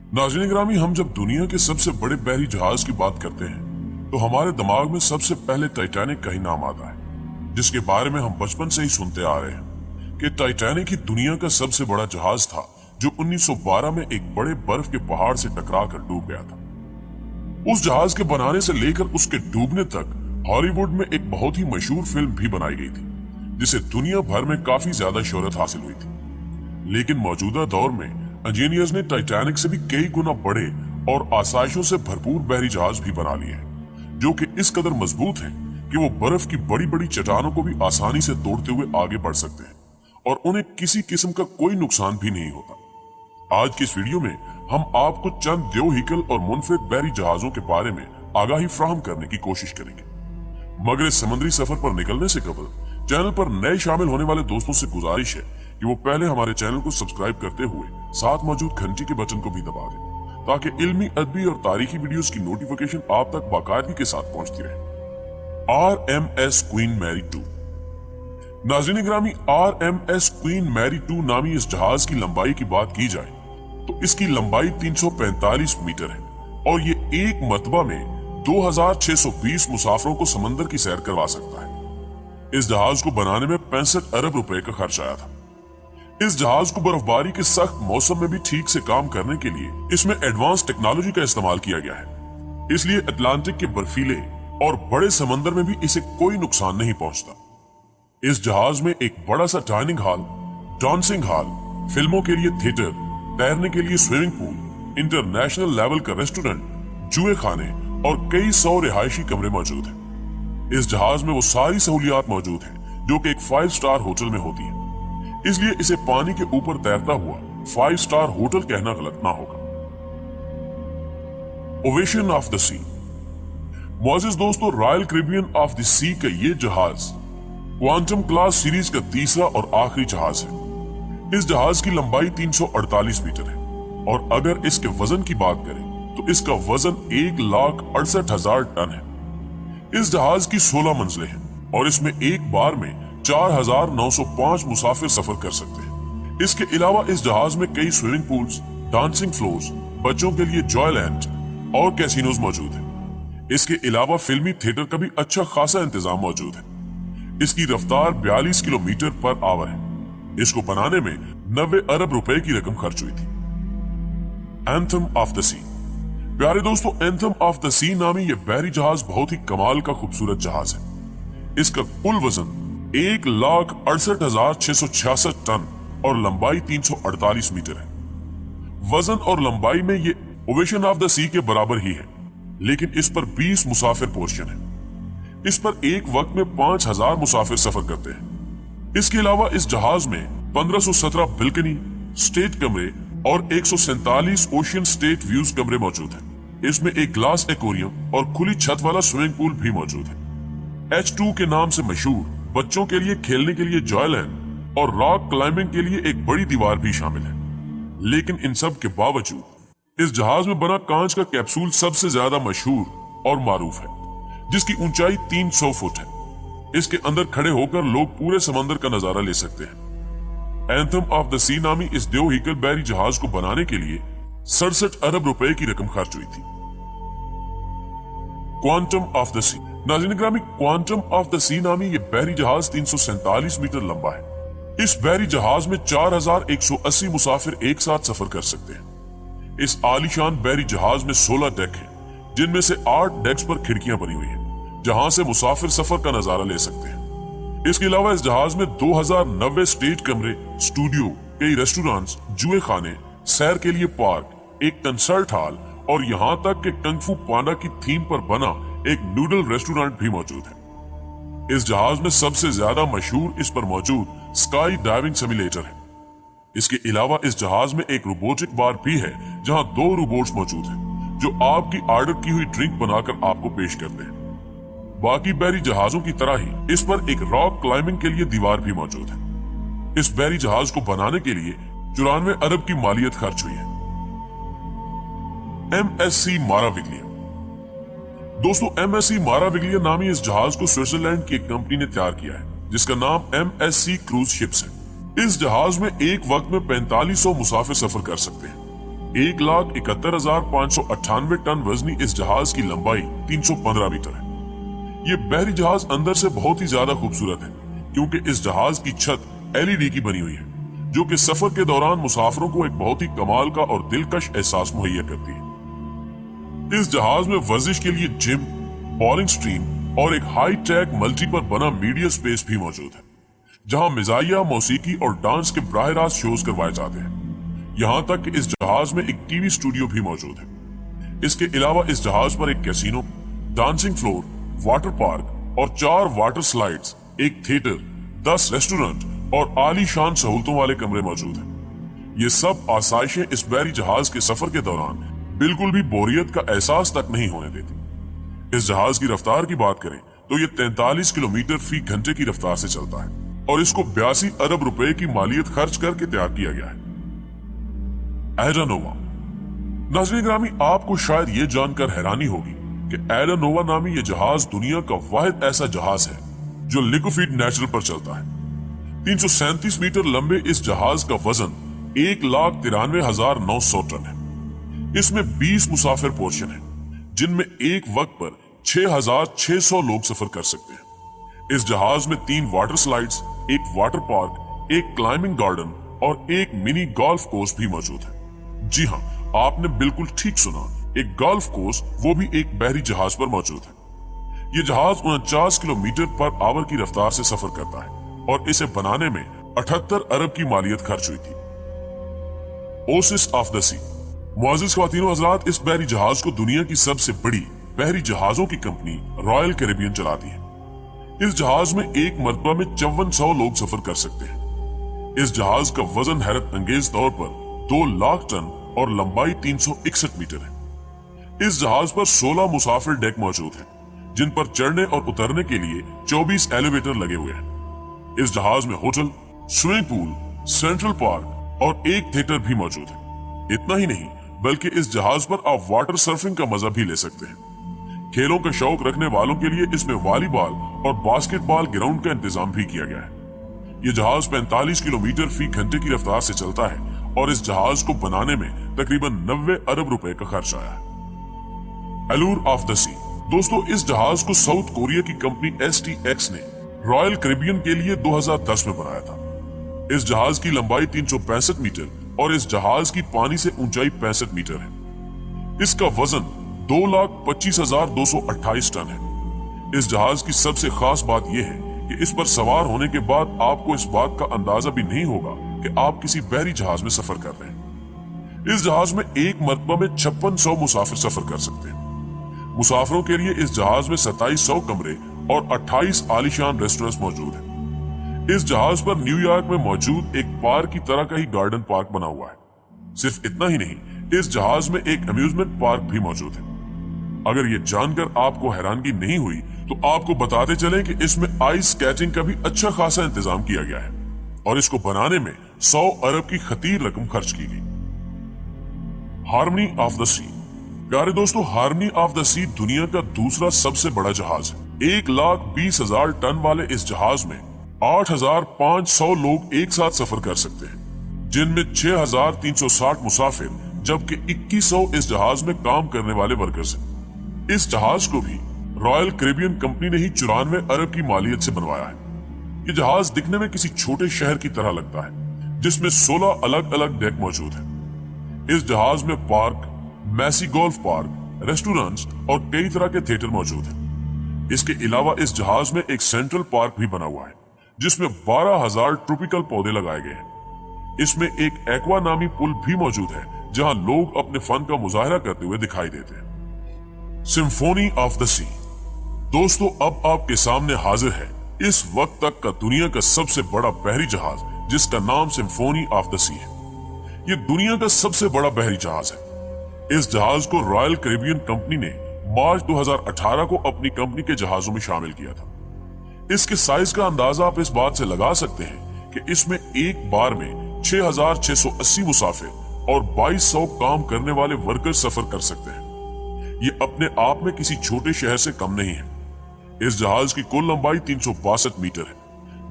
नाज़रीन ग्रामी, हम जब दुनिया के सबसे बड़े बहरी जहाज की बात करते हैं तो हमारे दिमाग में सबसे पहले टाइटैनिक का ही नाम आता है, जिसके बारे में हम बचपन से ही सुनते आ रहे हैं कि टाइटैनिक ही दुनिया का सबसे बड़ा जहाज था जो 1912 में एक बड़े बर्फ के पहाड़ से टकराकर डूब गया था। उस जहाज के बनाने से लेकर उसके डूबने तक हॉलीवुड में एक बहुत ही मशहूर फिल्म भी बनाई गई थी, जिसे दुनिया भर में काफी ज्यादा शोहरत हासिल हुई थी। लेकिन मौजूदा दौर में इंजीनियर्स ने टाइटैनिक से भी कई गुना बड़े और आसाइशों से भरपूर बहरी जहाज भी बना लिए हैं, जो कि इस कदर मजबूत हैं कि वो बर्फ की बड़ी बड़ी चट्टानों को भी आसानी से तोड़ते हुए आगे बढ़ सकते हैं और उन्हें किसी किस्म का कोई नुकसान भी नहीं होता। आज की इस वीडियो में हम आपको चंद देवहिकल और मुनफरिद बहरी जहाजों के बारे में आगाही फ्राहम करने की कोशिश करेंगे। मगर इस समुद्री सफर पर निकलने से कबल चैनल पर नए शामिल होने वाले दोस्तों से गुजारिश है कि वो पहले हमारे चैनल को सब्सक्राइब करते हुए साथ मौजूद घंटी के बटन को भी दबा दें, ताकि इल्मी, अदबी और तारीखी वीडियोस की नोटिफिकेशन आप तक बाकायदगी के साथ पहुंचती रहे। RMS Queen Mary 2। नाज़रीन ग्रामी, RMS क्वीन मैरी 2 नामी इस जहाज की लंबाई की बात की जाए तो इसकी लंबाई 345 मीटर है और ये एक मरतबा में 2620 मुसाफिरों को समंदर की सैर करवा सकता है। इस जहाज को बनाने में 65 अरब रुपए का खर्च आया था। इस जहाज को बर्फबारी के सख्त मौसम में भी ठीक से काम करने के लिए इसमें एडवांस टेक्नोलॉजी का इस्तेमाल किया गया है, इसलिए अटलांटिक के बर्फीले और बड़े समंदर में भी इसे कोई नुकसान नहीं पहुंचता। इस जहाज में एक बड़ा सा डाइनिंग हॉल, डांसिंग हॉल, फिल्मों के लिए थिएटर, तैरने के लिए स्विमिंग पूल, इंटरनेशनल लेवल का रेस्टोरेंट, जुए खाने और कई 100 रिहायशी कमरे मौजूद हैं। इस जहाज में वो सारी सहूलियात मौजूद हैं जो कि एक 5 स्टार होटल में होती है, इसलिए इसे पानी के ऊपर तैरता हुआ 5 स्टार होटल कहना गलत ना होगा। ओवेशन ऑफ द सी। मौजूद दोस्तों, रॉयल कैरिबियन ऑफ द सी का ये जहाज क्वांटम क्लास सीरीज का तीसरा और आखिरी जहाज है। इस जहाज की लंबाई 348 मीटर है और अगर इसके वजन की बात करें तो इसका वजन 1,68,000 टन है। इस जहाज की 16 मंजिलें हैं और इसमें एक बार में 4,905 मुसाफिर सफर कर सकते हैं। इसके अलावा इस जहाज में कई स्विमिंग पूल्स, डांसिंग फ्लोर्स, बच्चों के लिए जॉयलैंड और कैसीनोज मौजूद हैं। इसके अलावा फिल्मी थिएटर का भी अच्छा खासा इंतजाम मौजूद है। इसकी रफ्तार 42 किलोमीटर पर आवर है। इसको बनाने में 90 अरब रुपए की रकम खर्च हुई थी। एंथम ऑफ द सी। प्यारे दोस्तों, एंथम ऑफ द सी नामी ये बहरी जहाज बहुत ही कमाल का खूबसूरत जहाज है। इसका कुल वजन 1,68,666 टन और लंबाई 348 मीटर है। वजन और लंबाई में ये ओवेशन ऑफ द सी के बराबर ही है, लेकिन इस पर 20 मुसाफिर पोर्शन है। इस पर एक वक्त में 5,000 मुसाफिर सफर करते हैं। इसके अलावा इस जहाज में 1517 बिल्कनी, स्टेट कमरे और 147 ओशियन स्टेट व्यूज कमरे मौजूद हैं। इसमें एक ग्लास एक्वेरियम और खुली छत वाला स्विमिंग पूल भी मौजूद है। H2 के नाम से मशहूर बच्चों के लिए खेलने के लिए जॉयलैंड और रॉक क्लाइंबिंग के लिए एक बड़ी दीवार भी शामिल है। लेकिन इन सब के बावजूद इस जहाज में बना कांच का कैप्सूल सबसे ज्यादा मशहूर और मारूफ है, जिसकी ऊंचाई 300 फुट है। इसके अंदर खड़े होकर लोग पूरे समंदर का नजारा ले सकते हैं। एंथम ऑफ द सी नामी इस देवहिकल बहरी जहाज को बनाने के लिए 67 अरब रुपए की रकम खर्च हुई थी। क्वांटम ऑफ द सी। नाज़रीन ग्रामी, क्वांटम ऑफ द सी नामी ये बहरी जहाज 347 मीटर लंबा है। इस बहरी जहाज में 4,180 मुसाफिर एक साथ सफर कर सकते हैं। इस आलीशान बहरी जहाज में 16 डेक हैं, जिनमें से 8 डेक्स पर खिड़कियां बनी हुई हैं, जहां से मुसाफिर सफर का नजारा ले सकते हैं। इसके अलावा इस जहाज में 2090 स्टेट कमरे, स्टूडियो, कई रेस्टोरेंट्स, जुए खाने, सैर के लिए पार्क, एक कंसर्ट हॉल और यहाँ तक कि कंग-फू पांडा की थीम पर बना एक नूडल रेस्टोरेंट भी मौजूद है। इस जहाज में सबसे ज्यादा मशहूर इस पर मौजूद स्काई डाइविंग सिमुलेटर है। इसके अलावा इस जहाज में एक रोबोटिक बार भी है, जहां 2 रोबोट्स मौजूद हैं जो आपकी ऑर्डर की हुई ड्रिंक बनाकर आपको पेश करते हैं। बाकी बहरी जहाजों की तरह ही इस पर एक रॉक क्लाइंबिंग के लिए दीवार भी मौजूद है। इस बहरी जहाज को बनाने के लिए 94 अरब की मालियत खर्च हुई है। MSC माराविग्लिया। दोस्तों, MSC माराविग्लिया नामी इस जहाज को स्विट्जरलैंड की एक कंपनी ने तैयार किया है, जिसका नाम MSC क्रूज शिप्स है। इस जहाज में एक वक्त में 4500 मुसाफिर सफर कर सकते हैं। 1,71,598 टन वजनी इस जहाज की लंबाई 315 मीटर है। ये बहरी जहाज अंदर से बहुत ही ज्यादा खूबसूरत है क्योंकि इस जहाज की छत LED की बनी हुई है, जो कि सफर के दौरान मुसाफिरों को एक बहुत ही कमाल का और दिलकश एहसास मुहैया करती है। इस जहाज में वर्जिश के लिए जिम, बॉलिंग स्ट्रीम और एक हाई टेक मल्टी पर बना मीडिया स्पेस भी मौजूद है, जहां मिजाइया, मौसीकी और डांस के बराह रास्त शोज करवाए जाते हैं। यहां तक कि इस जहाज में एक टीवी स्टूडियो भी मौजूद है। इसके अलावा इस जहाज पर एक casino, dancing floor, water park और 4 वाटर स्लाइड्स, एक थिएटर, 10 रेस्टोरेंट और आलीशान सहूलतों वाले कमरे मौजूद हैं। ये सब आसाइशें इस बहरी जहाज के सफर के दौरान बिल्कुल भी बोरियत का एहसास तक नहीं होने देती। इस जहाज की रफ्तार की बात करें तो ये 43 किलोमीटर फी घंटे की रफ्तार से चलता है और इसको 82 अरब रुपए की मालियत खर्च करके तैयार किया गया है। एडानोवा। नाज़रीन ग्रामी, आपको शायद ये जानकर हैरानी होगी कि एडानोवा नामी ये जहाज दुनिया का वाहिद ऐसा जहाज है जो लिक्विफाइड नेचुरल पर चलता है। 337 मीटर लंबे इस जहाज का वजन 1,93,900 टन है। इसमें 20 मुसाफिर पोर्शन है, जिनमें एक वक्त पर 6,600 लोग सफर कर सकते हैं। इस जहाज में 3 वाटर स्लाइड्स, एक वाटर पार्क, एक क्लाइंबिंग गार्डन और एक मिनी गोल्फ कोर्स भी मौजूद है। जी हाँ, आपने बिल्कुल ठीक सुना, एक गोल्फ कोर्स, वो भी एक बहरी जहाज पर मौजूद है। ये जहाज 49 किलोमीटर पर आवर की रफ्तार से सफर करता है और इसे बनाने में 78 अरब की मालियत खर्च हुई थी। ओसिस ऑफ द सी। मुअज़्ज़िज़ ख्वातीनो हज़रात, इस बहरी जहाज को दुनिया की सबसे बड़ी बहरी जहाजों की कंपनी रॉयल कैरिबियन चलाती है। इस जहाज में एक मरतबा में 5400 लोग सफर कर सकते हैं। इस जहाज का वजन हैरत अंगेज तौर पर 2 लाख टन और लंबाई 361 मीटर है। इस जहाज पर 16 मुसाफिर डेक मौजूद हैं, जिन पर चढ़ने और उतरने के लिए 24 एलिवेटर लगे हुए हैं। इस जहाज में hotel, swimming pool, central park और एक थिएटर भी मौजूद है। इतना ही नहीं, बल्कि इस जहाज पर आप वाटर सर्फिंग का मजा भी ले सकते हैं। खेलों का शौक रखने वालों के लिए इसमें वॉलीबॉल और बास्केटबॉल ग्राउंड का इंतजाम भी किया गया है। यह जहाज 45 किलोमीटर फी घंटे की रफ्तार से चलता है और इस जहाज को बनाने में तकरीबन 90 अरब रुपए का खर्च आया है। एलूर ऑफ द सी। दोस्तों, इस जहाज को साउथ कोरिया की कंपनी STX ने रॉयल कैरिबियन के लिए 2010 में बनाया था। इस जहाज की लंबाई 365 मीटर और इस जहाज की पानी से ऊंचाई 65 मीटर है। इसका वजन 2,25,228 टन है। इस जहाज की सबसे खास बात यह है कि इस पर सवार होने के बाद आपको इस बात का अंदाजा भी नहीं होगा कि आप किसी बहरी जहाज में सफर कर रहे हैं। इस जहाज में एक मरतबा में 5600 मुसाफिर सफर कर सकते हैं। मुसाफिरों के लिए इस जहाज में 2700 कमरे और 28 आलीशान रेस्टोरेंट्स मौजूद हैं। इस जहाज पर न्यूयॉर्क में मौजूद एक पार्क की तरह का ही गार्डन पार्क बना हुआ है। सिर्फ इतना ही नहीं, इस जहाज में एक अम्यूजमेंट पार्क भी मौजूद है। अगर ये जानकर आपको हैरानगी नहीं हुई तो आपको बताते चलें कि इसमें आइस स्केटिंग का भी अच्छा खासा इंतजाम किया गया है और इसको बनाने में 100 अरब की खतीर रकम खर्च की गई। हार्मनी ऑफ द सी। प्यारे दोस्तों, हार्मनी ऑफ द सी दुनिया का दूसरा सबसे बड़ा जहाज है। 1,20,000 टन वाले इस जहाज में 8,500 लोग एक साथ सफर कर सकते हैं, जिनमें 6,360 मुसाफिर जबकि 2,100 इस जहाज में काम करने वाले वर्कर्स हैं। इस जहाज को भी रॉयल कैरिबियन कंपनी ने ही 94 अरब की मालियत से बनवाया है। ये जहाज दिखने में किसी छोटे शहर की तरह लगता है, जिसमें 16 अलग अलग डेक मौजूद हैं। इस जहाज में पार्क, मैसी गोल्फ पार्क, रेस्टोरेंट्स और कई तरह के थिएटर मौजूद हैं। इसके अलावा इस जहाज में एक सेंट्रल पार्क भी बना हुआ है, जिसमें 12,000 ट्रॉपिकल पौधे लगाए गए हैं। इसमें एक एक्वा नामी पुल भी मौजूद है, जहां लोग अपने फन का मुजाहरा करते हुए दिखाई देते हैं। सिम्फोनी ऑफ द सी। दोस्तों, अब आपके सामने हाजिर है इस वक्त तक का दुनिया का सबसे बड़ा बहरी जहाज, जिसका नाम सिम्फोनी ऑफ द सी है। ये दुनिया का सबसे बड़ा बहरी जहाज है। इस जहाज को रॉयल कैरिबियन कंपनी ने मार्च 2018 को अपनी कंपनी के जहाजों में शामिल किया था। इसके साइज का अंदाजा आप इस बात से लगा सकते हैं कि इसमें एक बार में 6,680 मुसाफिर और 2,200 काम करने वाले वर्कर सफर कर सकते हैं। ये अपने आप में किसी छोटे शहर से कम नहीं है। इस जहाज की कुल लंबाई 362 मीटर है,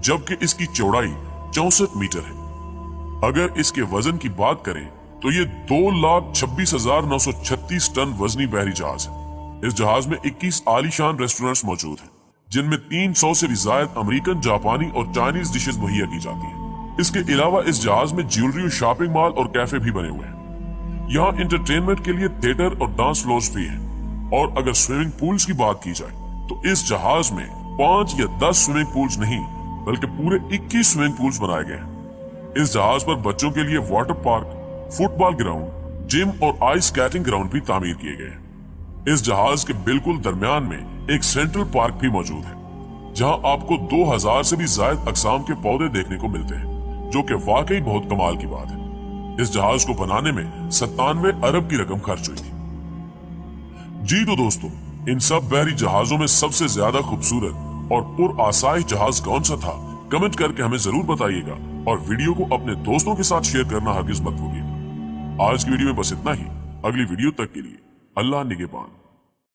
जबकि इसकी चौड़ाई 64 मीटर है। अगर इसके वजन की बात करें तो ये 2,26,936 टन वजनी बहरी जहाज है। इस जहाज में 21 आलीशान रेस्टोरेंट्स मौजूद हैं, जिनमें 300 से भी ज्यादा अमेरिकन, जापानी और चाइनीज डिशेस मुहैया की जाती हैं। इसके अलावा इस जहाज में ज्वेलरी, शॉपिंग मॉल और कैफे भी बने हुए हैं। यहाँ इंटरटेनमेंट के लिए थिएटर और डांस फ्लोर्स भी हैं। और अगर स्विमिंग पूल्स की बात की जाए तो इस जहाज में 5 या 10 स्विमिंग पूल्स नहीं, बल्कि पूरे 21 स्विमिंग पूल्स बनाए गए हैं। इस जहाज पर बच्चों के लिए water park, football ground, gym और आइस स्केटिंग ग्राउंड भी तामीर किए गए हैं। इस जहाज के बिल्कुल दरमियान में एक सेंट्रल पार्क भी मौजूद है, जहां आपको 2000 से भी ज्यादा अकसाम के पौधे देखने को मिलते हैं, जो कि वाकई बहुत कमाल की बात है। इस जहाज को बनाने में 97 अरब की रकम खर्च हुई थी। जी तो दोस्तों, इन सब बहरी जहाजों में सबसे ज्यादा खूबसूरत और पुरआसाइश जहाज कौन सा था, कमेंट करके हमें जरूर बताइएगा और वीडियो को अपने दोस्तों के साथ शेयर करना हरगिज मत भूलिएगा। आज की वीडियो में बस इतना ही। अगली वीडियो तक के लिए अल्लाह निगहबान।